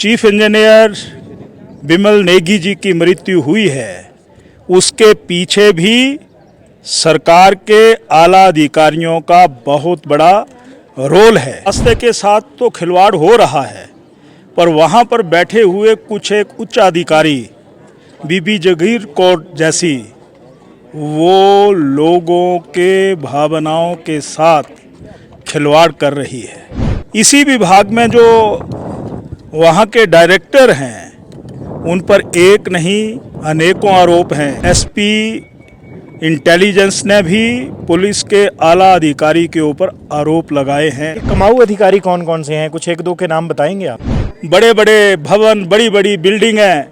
Chief engineer Bimal Negi ji की मृत्यु हुई है, उसके पीछे भी सरकार के आला अधिकारियों का बहुत बड़ा रोल है। रास्ते के साथ तो खिलवाड़ हो रहा है, पर वहाँ पर बैठे हुए कुछ एक उच्च अधिकारी बीबी जगीर कौर जैसी वो लोगों के भावनाओं के साथ खिलवाड़ कर रही है। इसी विभाग में जो वहाँ के डायरेक्टर हैं उन पर एक नहीं अनेकों आरोप हैं। एसपी इंटेलिजेंस ने भी पुलिस के आला अधिकारी के ऊपर आरोप लगाए हैं। कमाऊ अधिकारी कौन कौन से हैं, कुछ एक दो के नाम बताएंगे आप? बड़े बड़े भवन, बड़ी बड़ी बिल्डिंगें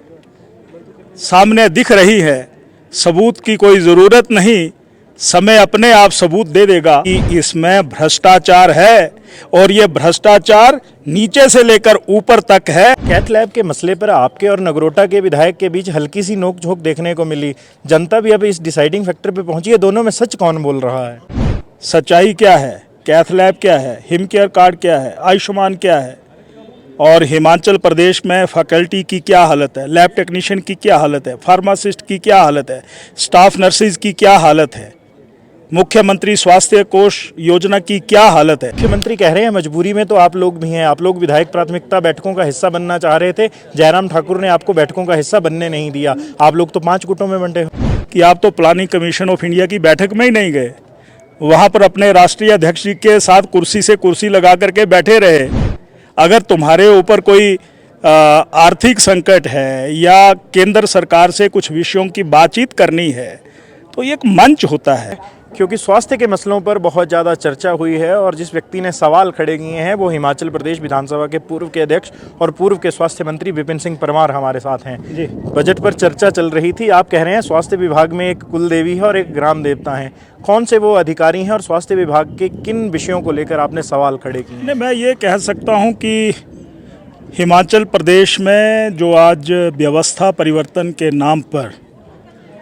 सामने दिख रही है, सबूत की कोई ज़रूरत नहीं, समय अपने आप सबूत दे देगा कि इसमें भ्रष्टाचार है और ये भ्रष्टाचार नीचे से लेकर ऊपर तक है। कैथ लैब के मसले पर आपके और नगरोटा के विधायक के बीच हल्की सी नोक-झोंक देखने को मिली। जनता भी अब इस डिसाइडिंग फैक्टर पे पहुंची है, दोनों में सच कौन बोल रहा है? सच्चाई क्या है, कैथ लैब क्या है, हिम केयर कार्ड क्या है, आयुष्मान क्या है, और हिमाचल प्रदेश में फैकल्टी की क्या हालत है, लैब टेक्नीशियन की क्या हालत है, फार्मासिस्ट की क्या हालत है, स्टाफ नर्सेज की क्या हालत है, मुख्यमंत्री स्वास्थ्य कोष योजना की क्या हालत है। मुख्यमंत्री कह रहे हैं मजबूरी में तो आप लोग भी हैं, आप लोग विधायक प्राथमिकता बैठकों का हिस्सा बनना चाह रहे थे, जयराम ठाकुर ने आपको बैठकों का हिस्सा बनने नहीं दिया, आप लोग तो 5 गुटों में बंटे हो। कि आप तो प्लानिंग कमीशन ऑफ इंडिया की बैठक में ही नहीं गए, वहाँ पर अपने राष्ट्रीय अध्यक्ष जी के साथ कुर्सी से कुर्सी लगा करके बैठे रहे। अगर तुम्हारे ऊपर कोई आर्थिक संकट है या केंद्र सरकार से कुछ विषयों की बातचीत करनी है तो ये एक मंच होता है। क्योंकि स्वास्थ्य के मसलों पर बहुत ज़्यादा चर्चा हुई है और जिस व्यक्ति ने सवाल खड़े किए हैं वो हिमाचल प्रदेश विधानसभा के पूर्व के अध्यक्ष और पूर्व के स्वास्थ्य मंत्री विपिन सिंह परमार हमारे साथ हैं। जी, बजट पर चर्चा चल रही थी, आप कह रहे हैं स्वास्थ्य विभाग में एक कुल देवी है और एक ग्राम देवता है, कौन से वो अधिकारी हैं और स्वास्थ्य विभाग के किन विषयों को लेकर आपने सवाल खड़े किए? मैं ये कह सकता हूँ कि हिमाचल प्रदेश में जो आज व्यवस्था परिवर्तन के नाम पर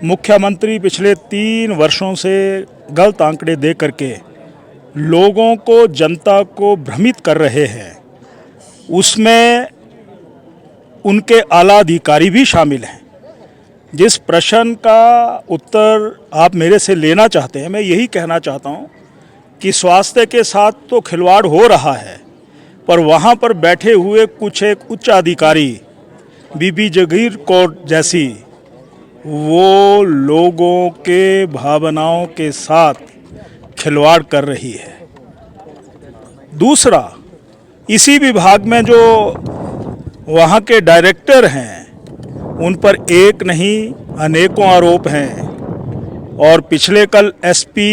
मुख्यमंत्री पिछले 3 वर्षों से गलत आंकड़े दे करके लोगों को, जनता को भ्रमित कर रहे हैं, उसमें उनके आला अधिकारी भी शामिल हैं। जिस प्रश्न का उत्तर आप मेरे से लेना चाहते हैं, मैं यही कहना चाहता हूं कि स्वास्थ्य के साथ तो खिलवाड़ हो रहा है, पर वहां पर बैठे हुए कुछ एक उच्च अधिकारी बीबी जगीर कौर जैसी वो लोगों के भावनाओं के साथ खिलवाड़ कर रही है। दूसरा, इसी विभाग में जो वहाँ के डायरेक्टर हैं उन पर एक नहीं अनेकों आरोप हैं और पिछले कल एसपी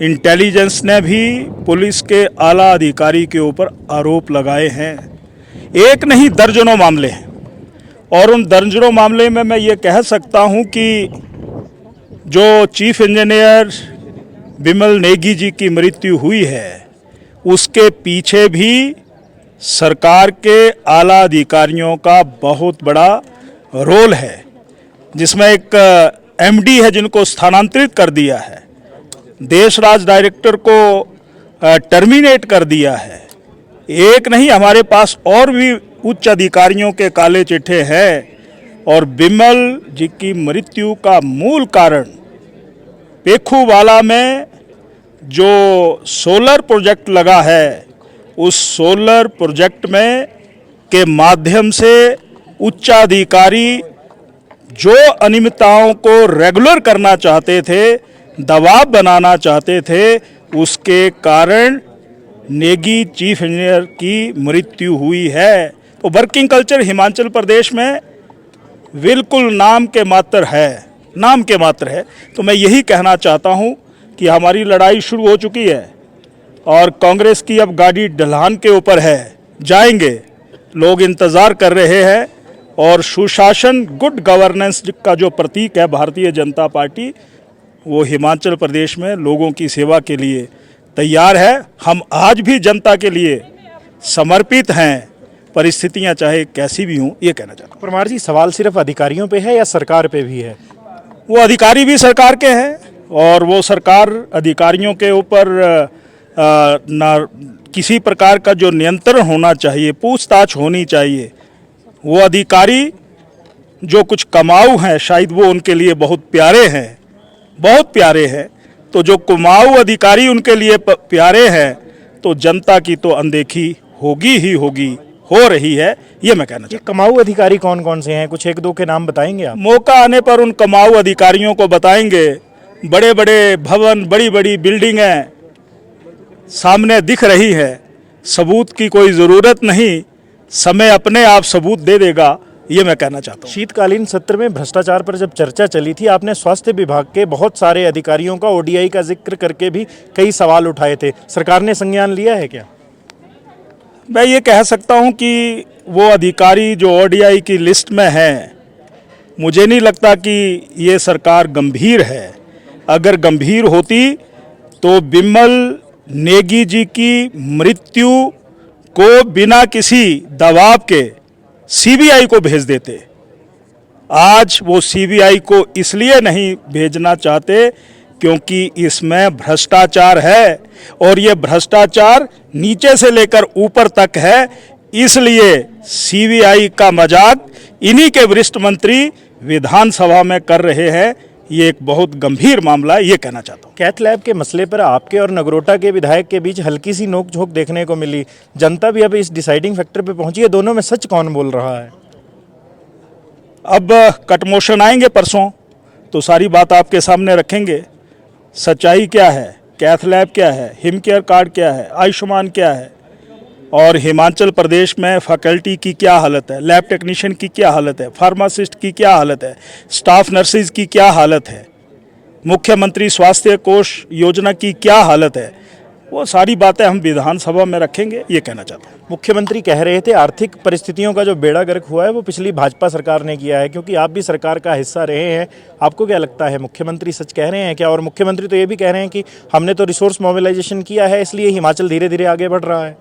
इंटेलिजेंस ने भी पुलिस के आला अधिकारी के ऊपर आरोप लगाए हैं। एक नहीं दर्जनों मामले हैं और उन दर्जनों मामले में मैं ये कह सकता हूँ कि जो चीफ इंजीनियर बिमल नेगी जी की मृत्यु हुई है उसके पीछे भी सरकार के आला अधिकारियों का बहुत बड़ा रोल है, जिसमें एक एमडी है जिनको स्थानांतरित कर दिया है, देशराज डायरेक्टर को टर्मिनेट कर दिया है। एक नहीं, हमारे पास और भी उच्च अधिकारियों के काले चिट्ठे हैं और बिमल जी की मृत्यु का मूल कारण पेखूवाला में जो सोलर प्रोजेक्ट लगा है, उस सोलर प्रोजेक्ट में के माध्यम से उच्चाधिकारी जो अनियमितताओं को रेगुलर करना चाहते थे, दबाव बनाना चाहते थे, उसके कारण नेगी चीफ इंजीनियर की मृत्यु हुई है। तो वर्किंग कल्चर हिमाचल प्रदेश में बिल्कुल नाम के मात्र है। तो मैं यही कहना चाहता हूं कि हमारी लड़ाई शुरू हो चुकी है और कांग्रेस की अब गाड़ी ढलान के ऊपर है, जाएंगे, लोग इंतज़ार कर रहे हैं और सुशासन, गुड गवर्नेंस का जो प्रतीक है भारतीय जनता पार्टी, वो हिमाचल प्रदेश में लोगों की सेवा के लिए तैयार है। हम आज भी जनता के लिए समर्पित हैं, परिस्थितियां चाहे कैसी भी हों, ये कहना चाहता हूँ। परमार जी, सवाल सिर्फ अधिकारियों पे है या सरकार पे भी है? वो अधिकारी भी सरकार के हैं और वो सरकार अधिकारियों के ऊपर किसी प्रकार का जो नियंत्रण होना चाहिए, पूछताछ होनी चाहिए, वो अधिकारी जो कुछ कमाऊ हैं शायद वो उनके लिए बहुत प्यारे हैं, बहुत प्यारे हैं। तो जो कुमाऊं अधिकारी उनके लिए प्यारे हैं तो जनता की तो अनदेखी होगी ही होगी, हो रही है, ये मैं कहना ये कमाऊ अधिकारी कौन कौन से हैं, कुछ एक दो के नाम बताएंगे आप? मौका आने पर उन कमाऊ अधिकारियों को बताएंगे। बड़े बड़े भवन, बड़ी बड़ी बिल्डिंगें सामने दिख रही है, सबूत की कोई ज़रूरत नहीं, समय अपने आप सबूत दे देगा, ये मैं कहना चाहता हूँ। शीतकालीन सत्र में भ्रष्टाचार पर जब चर्चा चली थी, आपने स्वास्थ्य विभाग के बहुत सारे अधिकारियों का ओडीआई का जिक्र करके भी कई सवाल उठाए थे। सरकार ने संज्ञान लिया है क्या? मैं ये कह सकता हूँ कि वो अधिकारी जो ओडीआई की लिस्ट में हैं, मुझे नहीं लगता कि ये सरकार गंभीर है। अगर गंभीर होती तो बिमल नेगी जी की मृत्यु को बिना किसी दबाव के सीबीआई को भेज देते। आज वो सीबीआई को इसलिए नहीं भेजना चाहते क्योंकि इसमें भ्रष्टाचार है और ये भ्रष्टाचार नीचे से लेकर ऊपर तक है। इसलिए सीबीआई का मजाक इन्हीं के वरिष्ठ मंत्री विधानसभा में कर रहे हैं। ये एक बहुत गंभीर मामला है, ये कहना चाहता हूँ। कैथ लैब के मसले पर आपके और नगरोटा के विधायक के बीच हल्की सी नोकझोंक देखने को मिली। जनता भी अब इस डिसाइडिंग फैक्टर पे पहुंची है, दोनों में सच कौन बोल रहा है? अब कटमोशन आएंगे परसों तो सारी बात आपके सामने रखेंगे। सच्चाई क्या है, कैथ लैब क्या है, हिम केयर कार्ड क्या है, आयुष्मान क्या है, और हिमाचल प्रदेश में फैकल्टी की क्या हालत है, लैब टेक्नीशियन की क्या हालत है, फार्मासिस्ट की क्या हालत है, स्टाफ नर्सेज की क्या हालत है, मुख्यमंत्री स्वास्थ्य कोष योजना की क्या हालत है, वो सारी बातें हम विधानसभा में रखेंगे, ये कहना चाहता हूँ। मुख्यमंत्री कह रहे थे आर्थिक परिस्थितियों का जो बेड़ा गर्क हुआ है वो पिछली भाजपा सरकार ने किया है, क्योंकि आप भी सरकार का हिस्सा रहे हैं। आपको क्या लगता है, मुख्यमंत्री सच कह रहे हैं क्या? और मुख्यमंत्री तो ये भी कह रहे हैं कि हमने तो रिसोर्स मोबिलाइजेशन किया है, इसलिए हिमाचल धीरे धीरे आगे बढ़ रहा है।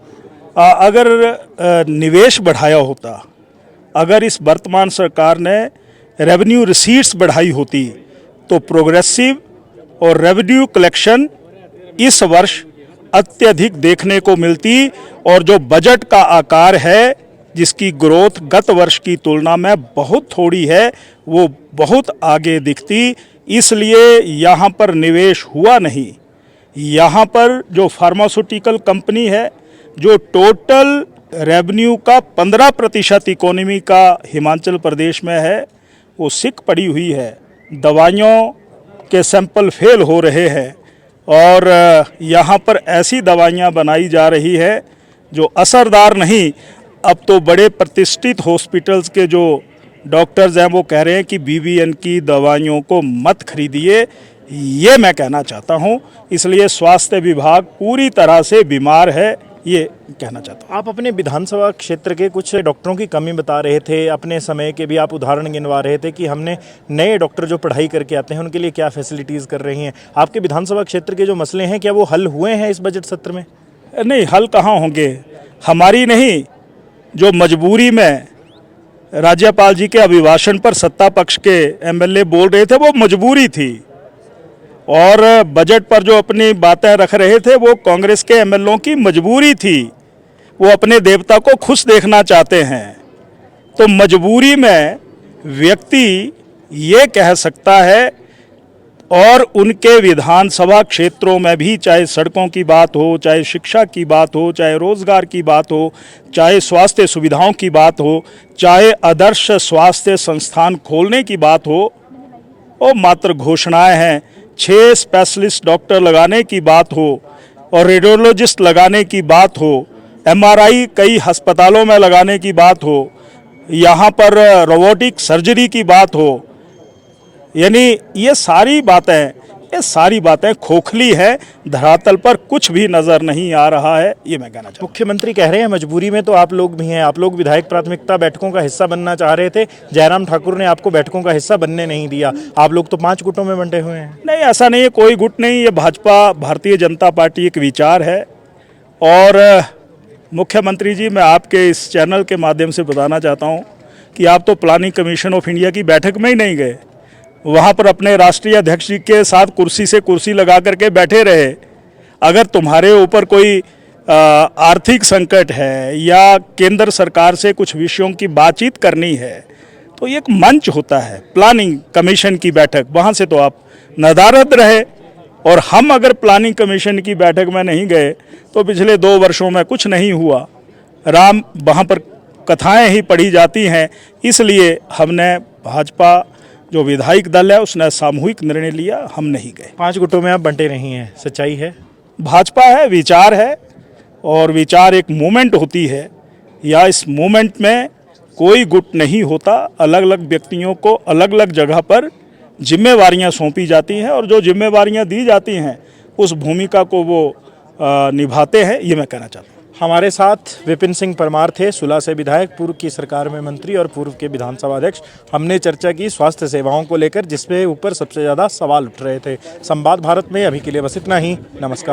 अगर निवेश बढ़ाया होता, अगर इस वर्तमान सरकार ने रेवेन्यू रिसीट्स बढ़ाई होती तो प्रोग्रेसिव और रेवेन्यू कलेक्शन इस वर्ष अत्यधिक देखने को मिलती और जो बजट का आकार है जिसकी ग्रोथ गत वर्ष की तुलना में बहुत थोड़ी है वो बहुत आगे दिखती। इसलिए यहाँ पर निवेश हुआ नहीं। यहाँ पर जो फार्मास्यूटिकल कंपनी है, जो टोटल रेवेन्यू का 15% इकोनॉमी का हिमाचल प्रदेश में है, वो सिक पड़ी हुई है। दवाइयों के सैंपल फेल हो रहे हैं और यहाँ पर ऐसी दवाइयाँ बनाई जा रही है जो असरदार नहीं। अब तो बड़े प्रतिष्ठित हॉस्पिटल्स के जो डॉक्टर्स हैं वो कह रहे हैं कि बीबीएन की दवाइयों को मत खरीदिए, ये मैं कहना चाहता हूँ। इसलिए स्वास्थ्य विभाग पूरी तरह से बीमार है, ये कहना चाहता हूँ। आप अपने विधानसभा क्षेत्र के कुछ डॉक्टरों की कमी बता रहे थे, अपने समय के भी आप उदाहरण गिनवा रहे थे कि हमने नए डॉक्टर जो पढ़ाई करके आते हैं उनके लिए क्या फैसिलिटीज़ कर रही हैं। आपके विधानसभा क्षेत्र के जो मसले हैं क्या वो हल हुए हैं इस बजट सत्र में? नहीं, हल कहाँ होंगे, हमारी नहीं, जो मजबूरी में राज्यपाल जी के अभिभाषण पर सत्ता पक्ष के एमएलए बोल रहे थे वो मजबूरी थी, और बजट पर जो अपनी बातें रख रहे थे वो कांग्रेस के एमएलओ की मजबूरी थी। वो अपने देवता को खुश देखना चाहते हैं। तो मजबूरी में व्यक्ति ये कह सकता है, और उनके विधानसभा क्षेत्रों में भी चाहे सड़कों की बात हो, चाहे शिक्षा की बात हो, चाहे रोजगार की बात हो, चाहे स्वास्थ्य सुविधाओं की बात हो, चाहे आदर्श स्वास्थ्य संस्थान खोलने की बात हो, और मात्र घोषणाएं हैं। 6 स्पेशलिस्ट डॉक्टर लगाने की बात हो और रेडियोलॉजिस्ट लगाने की बात हो, एमआरआई कई अस्पतालों में लगाने की बात हो, यहाँ पर रोबोटिक सर्जरी की बात हो, यानी ये सारी बातें खोखली है, धरातल पर कुछ भी नज़र नहीं आ रहा है, ये मैं कहना चाहता हूँ। मुख्यमंत्री कह रहे हैं मजबूरी में तो आप लोग भी हैं, आप लोग विधायक प्राथमिकता बैठकों का हिस्सा बनना चाह रहे थे, जयराम ठाकुर ने आपको बैठकों का हिस्सा बनने नहीं दिया, आप लोग तो 5 गुटों में बंटे हुए हैं। नहीं, ऐसा नहीं है, कोई गुट नहीं, ये भाजपा भारतीय जनता पार्टी एक विचार है। और मुख्यमंत्री जी, मैं आपके इस चैनल के माध्यम से बताना चाहता हूँ कि आप तो प्लानिंग कमीशन ऑफ इंडिया की बैठक में ही नहीं गए, वहाँ पर अपने राष्ट्रीय अध्यक्ष जी के साथ कुर्सी से कुर्सी लगा करके बैठे रहे। अगर तुम्हारे ऊपर कोई आर्थिक संकट है या केंद्र सरकार से कुछ विषयों की बातचीत करनी है तो एक मंच होता है, प्लानिंग कमीशन की बैठक, वहाँ से तो आप नदारद रहे। और हम अगर प्लानिंग कमीशन की बैठक में नहीं गए तो पिछले 2 वर्षों में कुछ नहीं हुआ, राम वहाँ पर कथाएं ही पढ़ी जाती हैं। इसलिए हमने भाजपा जो विधायक दल है उसने सामूहिक निर्णय लिया, हम नहीं गए। 5 गुटों में आप बंटे नहीं हैं, सच्चाई है? भाजपा है, विचार है, और विचार एक मूवमेंट होती है, या इस मूवमेंट में कोई गुट नहीं होता। अलग अलग व्यक्तियों को अलग अलग जगह पर जिम्मेवारियां सौंपी जाती हैं और जो जिम्मेवारियां दी जाती हैं उस भूमिका को वो निभाते हैं, ये मैं कहना चाहता हूँ। हमारे साथ विपिन सिंह परमार थे, सुला से विधायक, पूर्व की सरकार में मंत्री और पूर्व के विधानसभा अध्यक्ष। हमने चर्चा की स्वास्थ्य सेवाओं को लेकर, जिसपे ऊपर सबसे ज़्यादा सवाल उठ रहे थे। संवाद भारत में अभी के लिए बस इतना ही। नमस्कार।